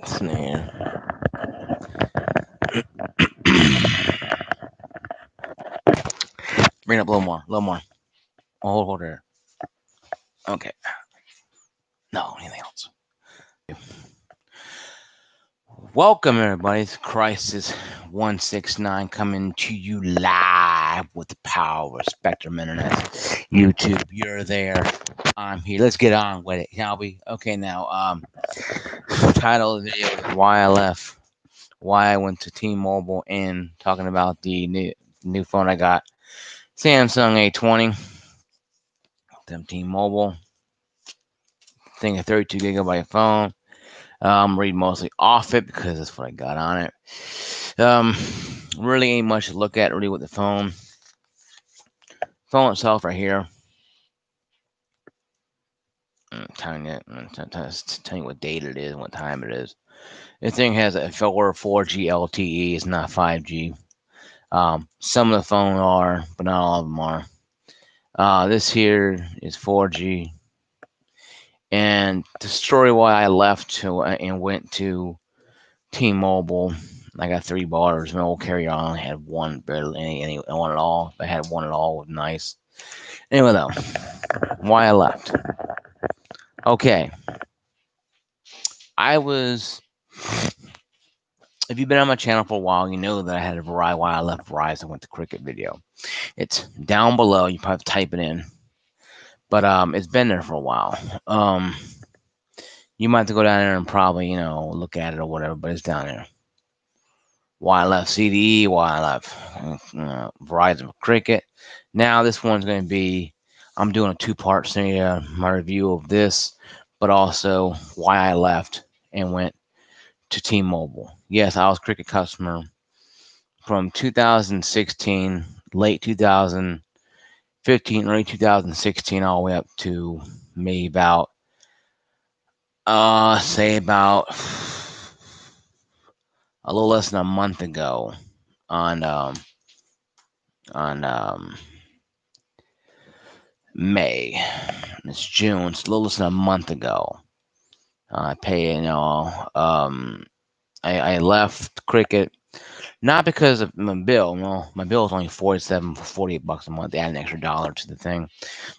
Snare. Bring it up a little more. A little more. Hold there. Okay. No, anything else. Welcome, everybody. It's Crisis 169 coming to you live with the power of Spectrum Internet. YouTube, you're there. I'm here. Let's get on with it, shall we? Okay, now, title of the video is Why I Left, Why I Went to T-Mobile, and talking about the new phone I got, Samsung A20, them T-Mobile. Thing a 32 gigabyte phone. I'm reading mostly off it because that's what I got on it. Really ain't much to look at really with the phone. Phone itself right here. Telling you what date it is and what time it is. This thing has a 4G LTE. It's not 5G. Some of the phones are, but not all of them are. This here is 4G. And the story why I left and went to T-Mobile. I got 3 bars. My old carrier I only had one, barely any one at all. If I had one at all, it was nice. Anyway, though, why I left. Okay, I was. If you've been on my channel for a while, you know that I had a Verizon. Why I left Verizon went to Cricket video. It's down below. You probably type it in, but it's been there for a while. You might have to go down there and probably look at it or whatever, but it's down there. Why I left CDE, why I left Verizon Cricket. Now this one's going to be, I'm doing a 2-part scenario, my review of this, but also why I left and went to T-Mobile. Yes, I was a Cricket customer from 2016, late 2015, early 2016, all the way up to maybe about, say about a little less than a month ago on May. It's June. It's a little less than a month ago. I pay, I left Cricket not because of my bill. No, my bill is only $48 a month. They add an extra dollar to the thing,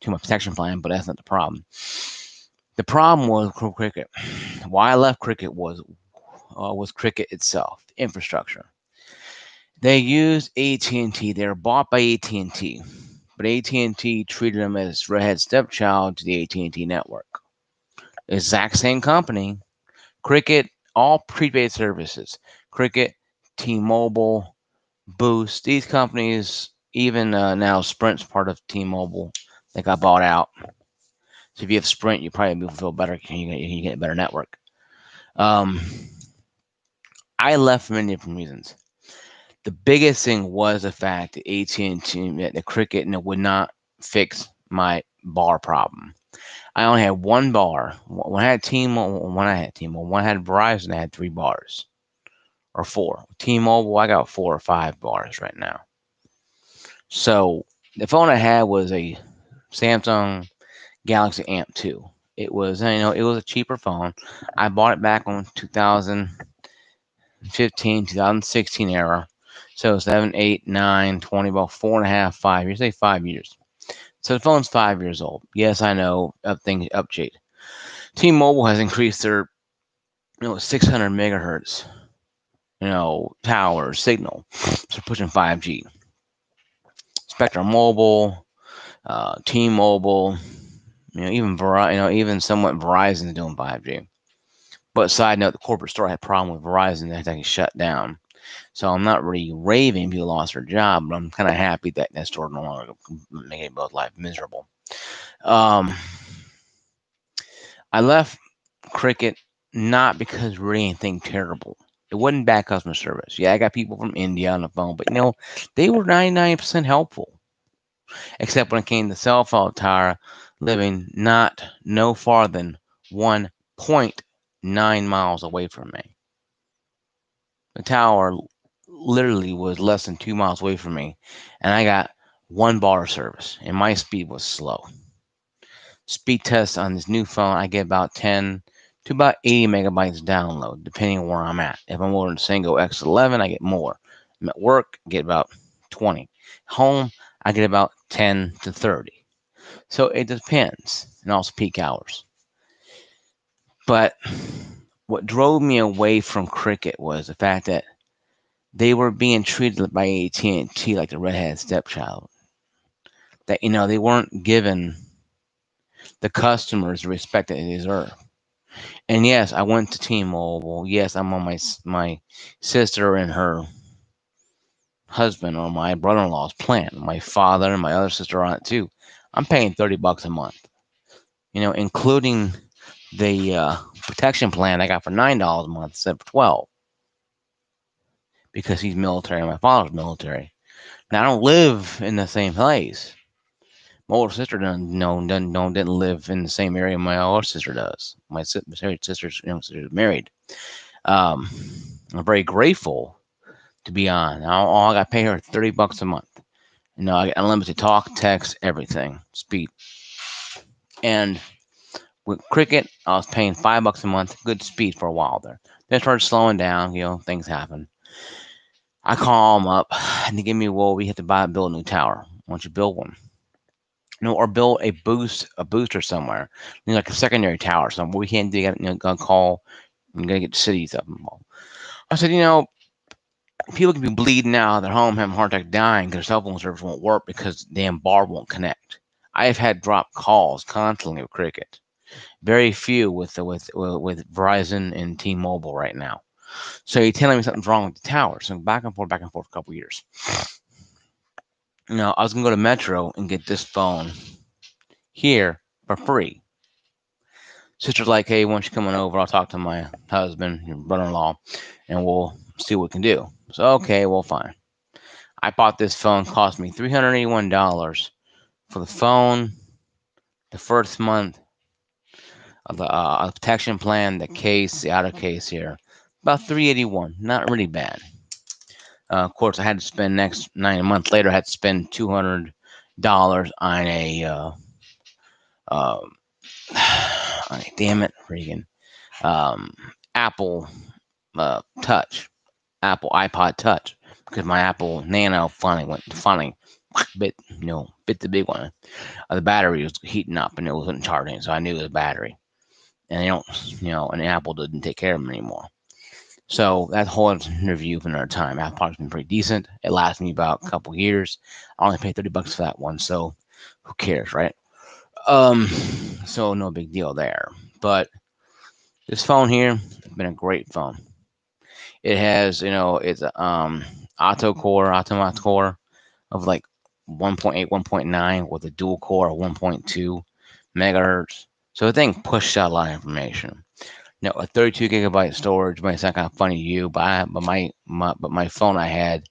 to my protection plan, but that's not the problem. The problem was Cricket. Why I left Cricket was Cricket itself, the infrastructure. They used AT&T. They were bought by AT&T. But AT&T treated them as redhead stepchild to the AT&T network. Exact same company. Cricket, all prepaid services. Cricket, T-Mobile, Boost. These companies, even now Sprint's part of T-Mobile. They got bought out. So if you have Sprint, you probably feel better. You get a better network. I left for many different reasons. The biggest thing was the fact that AT&T, the Cricket, would not fix my bar problem. I only had one bar. When I had T-Mobile, when I had Verizon, I had 3 bars or 4. T-Mobile, I got 4 or 5 bars right now. So the phone I had was a Samsung Galaxy A20. It was, it was a cheaper phone. I bought it back on 2015, 2016 era. So 7, 8, 9, 20, about 4.5, 5 years. Say 5 years. So the phone's 5 years old. Yes, I know things update. T-Mobile has increased their 600 megahertz tower signal. So pushing 5G. Spectrum Mobile, T-Mobile, even even somewhat Verizon is doing 5G. But side note, the corporate store had a problem with Verizon. They had to shut down. So I'm not really raving people lost their job, but I'm kind of happy that that store no longer making both life miserable. I left Cricket not because really anything terrible. It wasn't bad customer service. Yeah, I got people from India on the phone, but they were 99% helpful. Except when it came to cell phone tower, living no farther than 1.9 miles away from me. The tower literally was less than 2 miles away from me, and I got 1 bar service, and my speed was slow. Speed test on this new phone, I get about 10 to about 80 megabytes download, depending on where I'm at. If I'm over in single X11, I get more. I'm at work, I get about 20. Home, I get about 10 to 30. So it depends, and also peak hours. But what drove me away from Cricket was the fact that they were being treated by AT&T like the redheaded stepchild. That they weren't giving the customers the respect that they deserve. And yes, I went to T-Mobile. Yes, I'm on my sister and her husband or my brother-in-law's plan. My father and my other sister are on it too. I'm paying $30 a month. Including the protection plan I got for $9 a month instead of 12 because he's military and my father's military. Now I don't live in the same place. My older sister didn't live in the same area my older sister does. My sister's married. Um, I'm very grateful to be on. All I got to pay her $30 a month. I get unlimited talk, text, everything, speed. And with Cricket, I was paying $5 a month, good speed for a while there. Then it started slowing down. Things happen. I call them up, and they give me, well, we have to build a new tower. Why don't you build one? Or build a booster somewhere, like a secondary tower somewhere. We can't do. Gonna call. I'm gonna get the cities up. I said, people can be bleeding out of their home, having a heart attack, dying because their cell phone service won't work because the damn bar won't connect. I have had drop calls constantly with Cricket. Very few with Verizon and T-Mobile right now. So you're telling me something's wrong with the tower. So back and forth for a couple years. I was gonna go to Metro and get this phone here for free. Sister's like, hey, why don't you come on over? I'll talk to my husband, your brother-in-law, and we'll see what we can do. So okay, well, fine. I bought this phone, cost me $381 for the phone, the first month of the protection plan, the case, the outer case here. About 381, not really bad. Of course, I had to spend next 9 months later. I had to spend $200 on a um, damn it, Regan, um, Apple Touch, Apple iPod Touch, because my Apple Nano finally bit the big one. The battery was heating up and it wasn't charging, so I knew it was battery. And they don't, and Apple didn't take care of them anymore. So that whole review for another time. Apple product's been pretty decent. It lasted me about a couple years. I only paid $30 for that one, so who cares, right? Um, so no big deal there. But this phone here has been a great phone. It has, it's a automatic core of like 1.8, 1.9 with a dual core of 1.2 megahertz. So the thing pushed out a lot of information. Now, a 32 gigabyte storage might sound kind of funny to you, but my phone I had,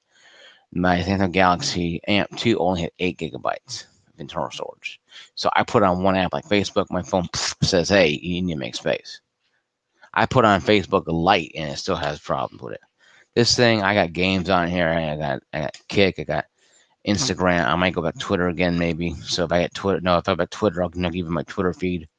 my Samsung Galaxy A20 only had 8 gigabytes of internal storage. So I put on one app like Facebook, my phone says, "Hey, you need to make space." I put on Facebook Lite, and it still has problems with it. This thing, I got games on here. I got Kick. I got Instagram. I might go back to Twitter again, maybe. So if I get Twitter, no, if I got Twitter, I'll give you my Twitter feed.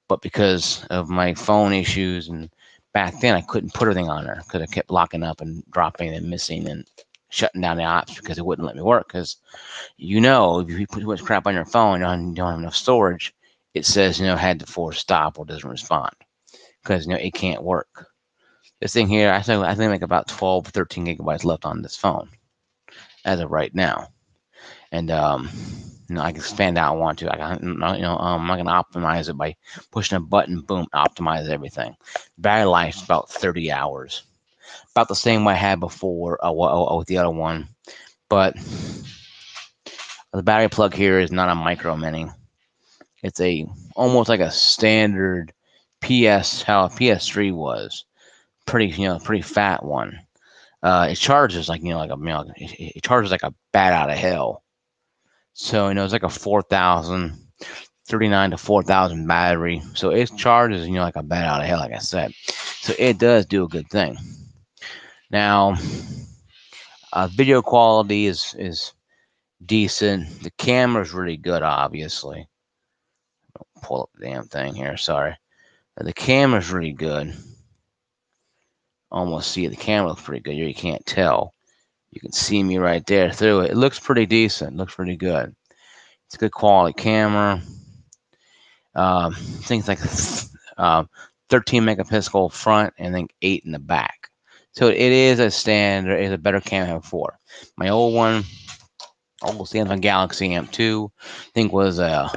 But because of my phone issues and back then I couldn't put everything on there because I kept locking up and dropping and missing and shutting down the apps because it wouldn't let me work. Because if you put too much crap on your phone and you don't have enough storage, it says had to force stop or doesn't respond because it can't work. This thing here, I think like about 12, 13 gigabytes left on this phone as of right now, and I can expand out. I want to. I'm not gonna optimize it by pushing a button. Boom, optimize everything. Battery life's about 30 hours, about the same way I had before with the other one. But the battery plug here is not a micro mini. It's a almost like a standard how a PS3 was. Pretty fat one. It charges like it charges like a bat out of hell. So it's like a 4,000 39 to 4,000 battery. So it charges, like a bat out of hell, like I said. So it does do a good thing. Now, video quality is decent. The camera's really good, obviously. Pull up the damn thing here. Sorry. The camera's really good. Almost see it. The camera looks pretty good. You can't tell. You can see me right there through it. It looks pretty decent. Looks pretty good. It's a good quality camera. Things like 13 megapixel front and then 8 in the back. So it is a standard. It's a better camera than before. My old one, old Samsung Galaxy A2, I think was I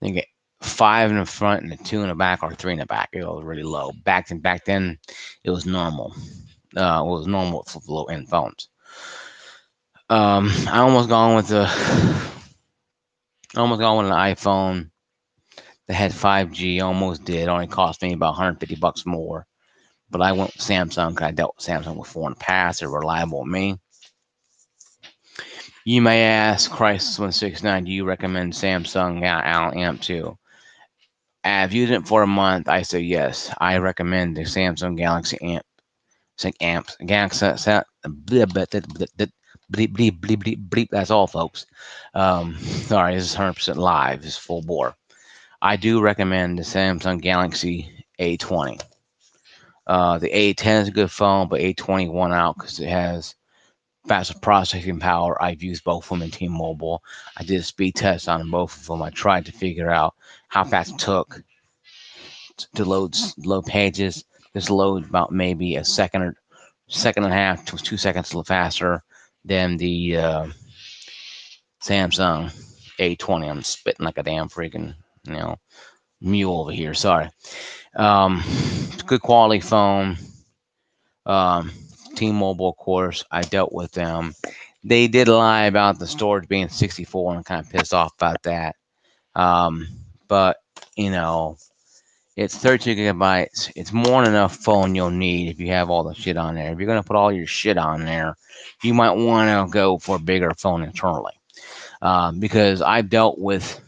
think 5 in the front and a 2 in the back or 3 in the back. It was really low. Back then, it was normal. It was normal for low end phones. I almost gone with an iPhone that had 5G. Almost did. Only cost me about $150 more. But I went with Samsung because I dealt with Samsung before in the past. They're reliable with me. You may ask, Crisis 169, do you recommend Samsung Amp 2? I've used it for a month. I say yes. I recommend the Samsung Galaxy Amp. Amps. Galaxy. Bleep, bleep, bleep, bleep. That's all, folks. Sorry, this is 100% live. This is full bore. I do recommend the Samsung Galaxy A20. The A10 is a good phone, but A20 won out because it has faster processing power. I've used both of them in T-Mobile. I did a speed test on both of them. I tried to figure out how fast it took to load pages. This load about maybe a second and a half to 2 seconds faster than the Samsung A20. I'm spitting like a damn freaking mule over here. Sorry. Good quality phone. Um, T-Mobile, of course, I dealt with them. They did lie about the storage being 64, and I'm kind of pissed off about that. But it's 32 gigabytes. It's more than enough phone you'll need if you have all the shit on there. If you're gonna put all your shit on there, you might want to go for a bigger phone internally. Because I've dealt with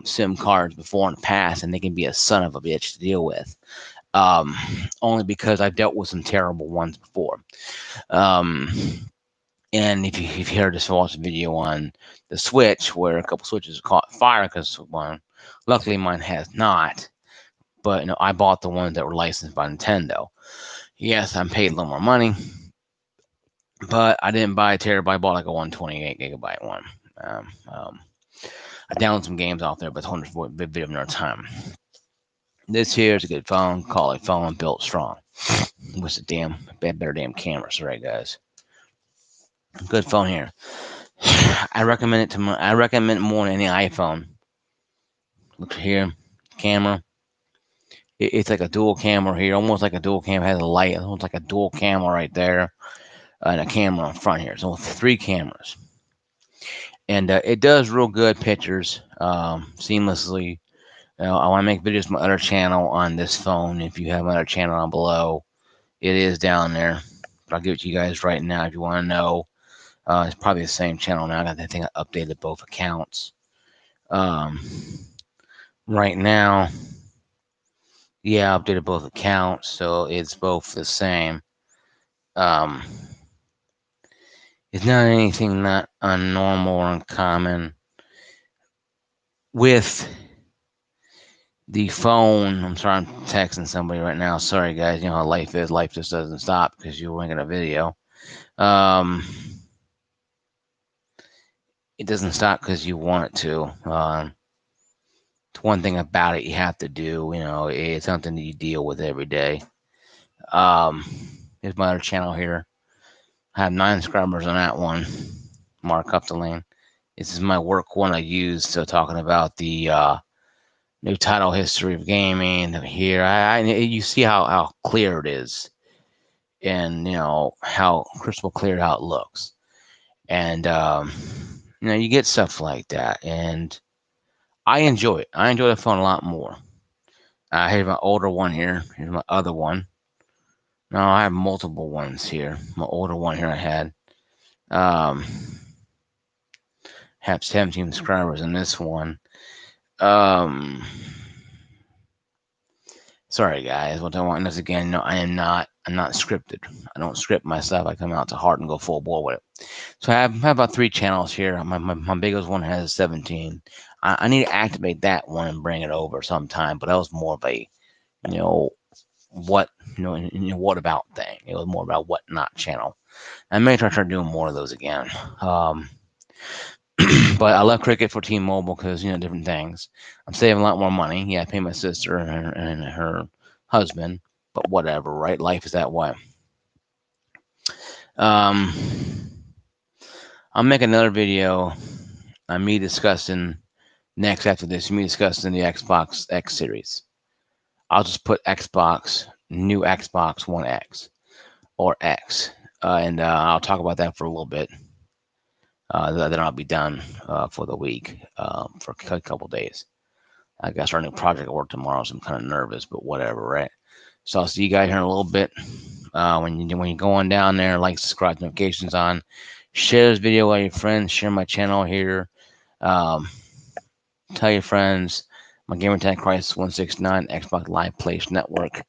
SIM cards before in the past, and they can be a son of a bitch to deal with. Only because I've dealt with some terrible ones before. Um, and if you heard this watch video on the Switch, where a couple switches caught fire because one, luckily mine has not. But I bought the ones that were licensed by Nintendo. Yes, I paid a little more money, but I didn't buy a terabyte. I bought like a 128 gigabyte one. I downloaded some games off there, but it's for a bit of another time. This here is a good phone, quality phone, built strong. With a better damn camera. Sorry, guys. Good phone here. I recommend it more than any iPhone. Look here, camera. It's like a dual camera here, almost like a dual camera. It has a light, almost like a dual camera right there, and a camera in front here. So 3 cameras, and it does real good pictures seamlessly. I want to make videos on my other channel on this phone. If you have my other channel down below, it is down there. But I'll give it to you guys right now if you want to know. It's probably the same channel now. I think I updated both accounts. Right now, yeah, I updated both accounts, so it's both the same. It's not anything not unnormal or uncommon with the phone. I'm sorry, I'm texting somebody right now. Sorry, guys. You know how life is. Life just doesn't stop because you're making a video. It doesn't stop because you want it to. It's one thing about it you have to do. It's something that you deal with every day. Here's my other channel here. I have 9 subscribers on that one. Mark Updeline. This is my work one I use. So talking about the new title history of gaming here. You see how clear it is, and how crystal clear how it looks, and you get stuff like that, and I enjoy it. I enjoy the phone a lot more. Here's my older one here. Here's my other one. No, I have multiple ones here. My older one here I had. Have 17 subscribers in this one. Sorry, guys. What I want is again, no, I'm not scripted. I don't script myself. I come out to heart and go full bore with it. So I have about 3 channels here. My biggest one has 17. I need to activate that one and bring it over sometime. But that was more of a, you know, what, what about thing. It was more about what not channel. I may try to start doing more of those again. Um, but I love Cricket for T-Mobile because different things. I'm saving a lot more money. Yeah, I pay my sister and her husband, but whatever, right? Life is that way. Um, I'll make another video on me discussing next after this. Me discussing the Xbox X series. I'll just put new Xbox One X or X, and I'll talk about that for a little bit. Then I'll be done for the week for a couple days. I got to start a new project at work tomorrow, so I'm kind of nervous, but whatever, right? So I'll see you guys here in a little bit. When you go on down there, like, subscribe, notifications on, share this video with your friends, share my channel here. Um, tell your friends. My gamertag Crisis 169 Xbox Live Place Network.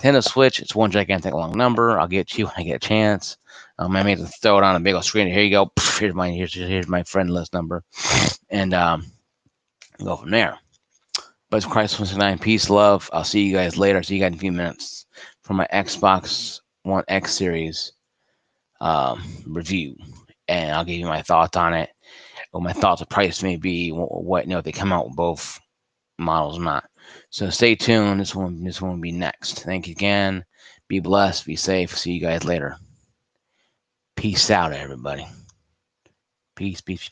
Nintendo Switch. It's one gigantic long number. I'll get you when I get a chance. I may have to throw it on a big old screen. Here you go. Here's my friend list number, and go from there. But it's Christ 169. Peace, love. I'll see you guys later. See you guys in a few minutes for my Xbox One X series review, and I'll give you my thoughts on it. What my thoughts of price may be. What if they come out with both models or not. So stay tuned. This one will be next. Thank you again. Be blessed. Be safe. See you guys later. Peace out, everybody. Peace, peace, peace.